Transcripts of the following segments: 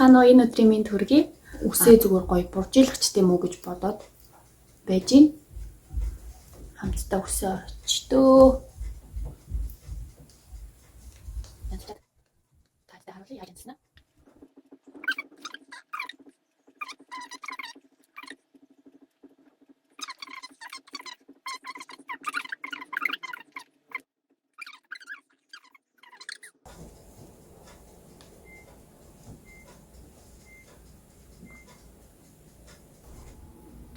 Та нөө энэ өдрийн минь төргий үсээ зүгээр гоё буржийлгчтэй мүү гэж бодоод байж гин. Хамтдаа үсээ очтөө. Таатай харуулъя яаж юмснаа.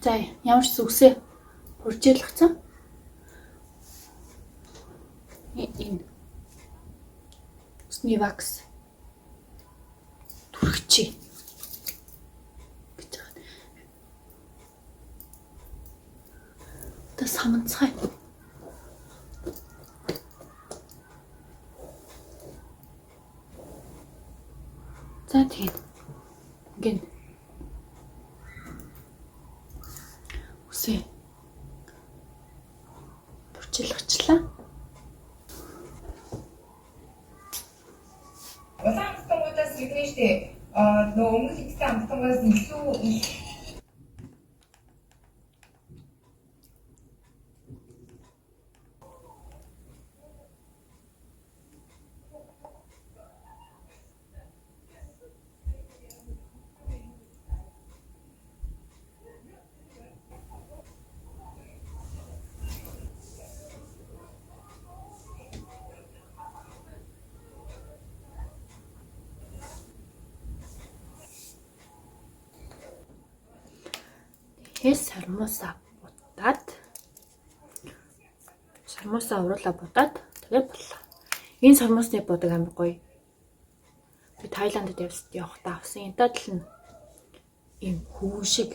За ямар ч үсээ буржийлгцсан. Энэ усны вакс түрхчээ гэж байгаа. Тэ самцгай. За тэгээд гин үсээ буржийлгачлаа. Улаан амтангуудаас хэлнэ штэ нөгөө өмнөх хэдтэй амтангуудаас илүү их Сармусаа уруулаа будаад тэгээд боллоо. Энэ сармусны будаг амар гоё. Би Таиландд явахдаа авсан. Энэтэй л ийм хүү шиг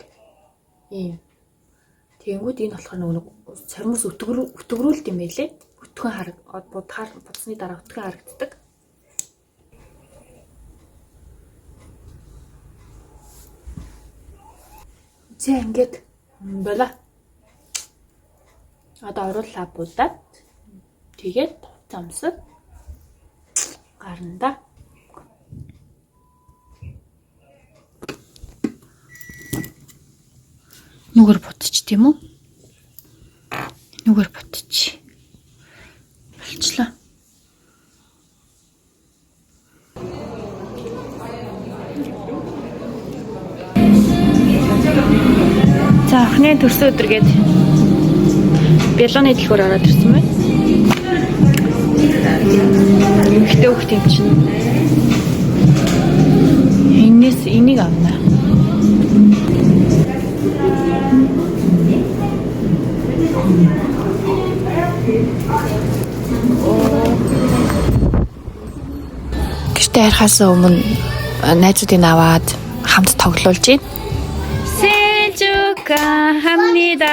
ийм. Тэгэнгүүт энэ болохоор нөгөө сармус өтгөрүүлт юм байлээ. Өтгөн будсны дараа өтгөн харагддаг. За ингээд болоо. Одоо уруулаа будаад тэгээд замсад гарна. Нүгэр бутчих тийм үү? Нүгэр бутчих. Болчлоо. За анхны төрсөн өдргээд бялооны дэлгүүр ороод ирсэн байна. Ихтэй хөхт юм чинь. Энэс энийг авна. Гэртээ харахаас өмнө найзуудыг аваад хамт тоглуулж байна. 축하합니다.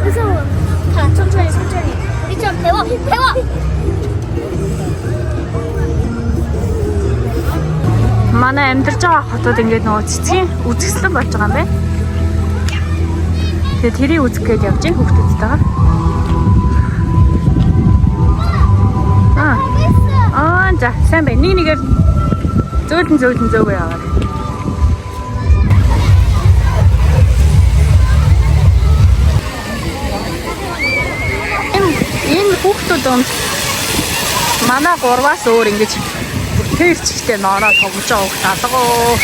무서워. 자, 천천히. 우리 좀 배워. Манай амьдарч байгаа хотод ингээд нөгөө цэцгийн үзэсгэлэн болж байгаа юм байна. Тэгээ тэрийг үзэх гээд явж байна хүүхдүүдтэйгээ. За сайн байна. Нэгээр зөөлөн яваад. Энэ хүүхдүүд манай 3-аас өөр ингэж тэр чигтээ ноороо тоглож байгаа хүүхд алгаа.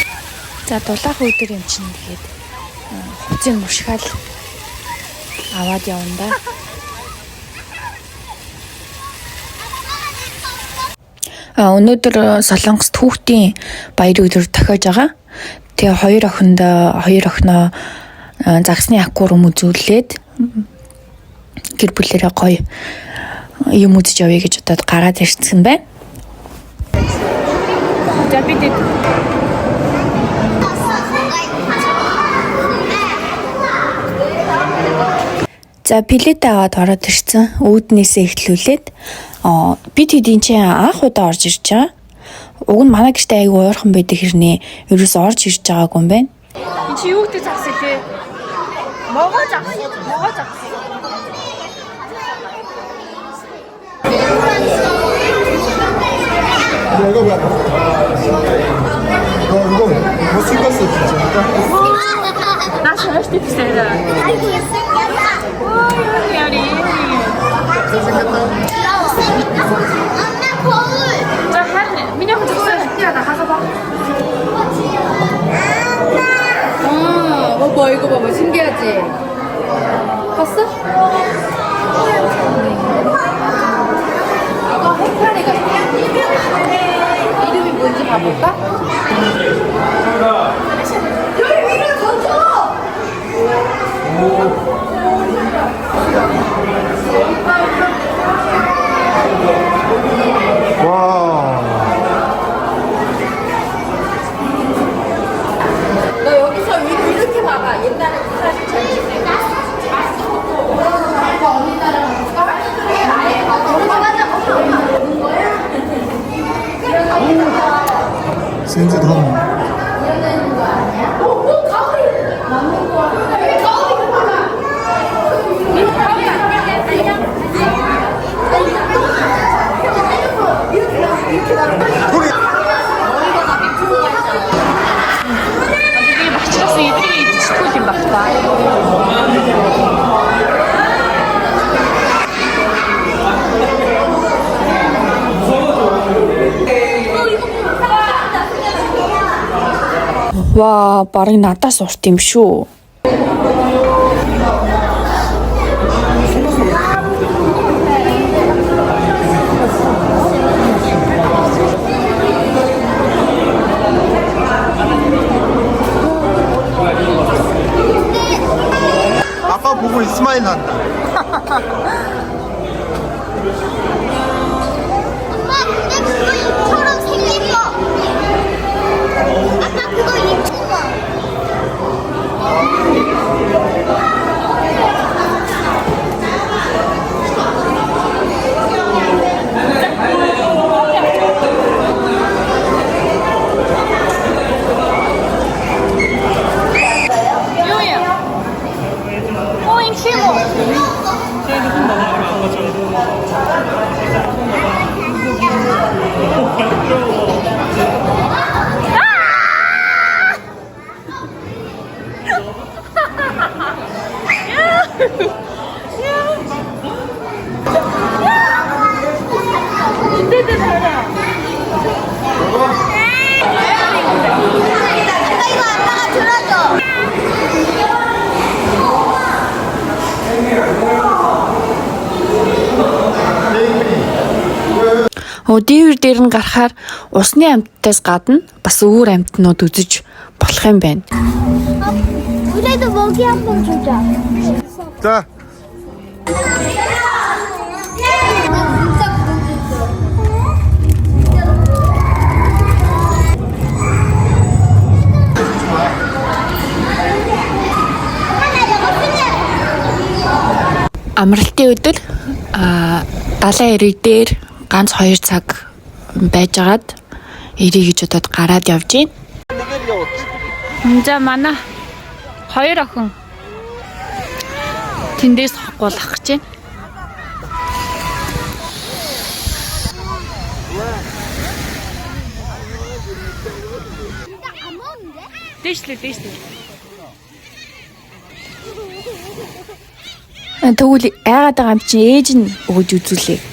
За дулаахан өдөр юм чинь тэгээд хуцын мушгаал аваад явна да. Өнөөдөр Солонгост хүүхдийн баяр өдөр тохиож байгаа. Тэгээ хоёр охиноо загсны аквариум үзүүлээд гэр бүлэрээ гоё юм үзэж явъя гэж бодоод гараад ирсэн байна. За бид За плед аваад ороод ирсэн. Үүднээсээ эхлүүлээд бид хэдийн чинь анх удаа орж ирж байгаа. Уг нь манай гэртээ айгүй уурхан байдаг хэрнээ ерөөс орж ирж байгаагүй юм байна. Энд чи юу гэдэг загс илээ? Могоо загс. Могоо загс. 이거 뭐야? 이거 못 찍었어 진짜. 나 잘할 수 있어. 아이고 생겼다. 야리. 잘생겼다. 엄마 거울. 자, 하네. 민영 죽어. 야, 나 가서 봐. 봐봐 이거 봐봐 신기하지? 봤어? 이거 해파리 같아. 이름이 뭔지 봐볼까? 여기 위로 던져! 와. 너 여기서 위로 이렇게 봐봐. 옛날에 그 사진 잘 찍네. 언니 따라가볼까? 아예 맞아. 진짜 더. 되게 맛있었어. 이들이 치고 좀 맛있다. Ваа, барыг надаас урт юм шүү. 아빠 보고 이스마일 난다. 엄마 근데 그거 입처럼 생긴 거. 아빠 그거 입는 거. 오잉 치모. 아빠 이거 아빠가 들어줘. Дээвэр дээр нь гарахаар усны амьтдаас гадна бас өөр амьтнууд үзэж болох юм байна. 우리도 먹이 한번 주자. 자. Амралтын өдөр далайн эрэг дээр ганц 2 цаг байжгаад эрий гэж удаад гараад явж гин. За манай 2 охин тэндээс хоггуулах гэж байна. 안 먹는데? Дээшлээ. Тэгвэл айгаад байгаа юм чи ээж нь өгөж үзүүлээ.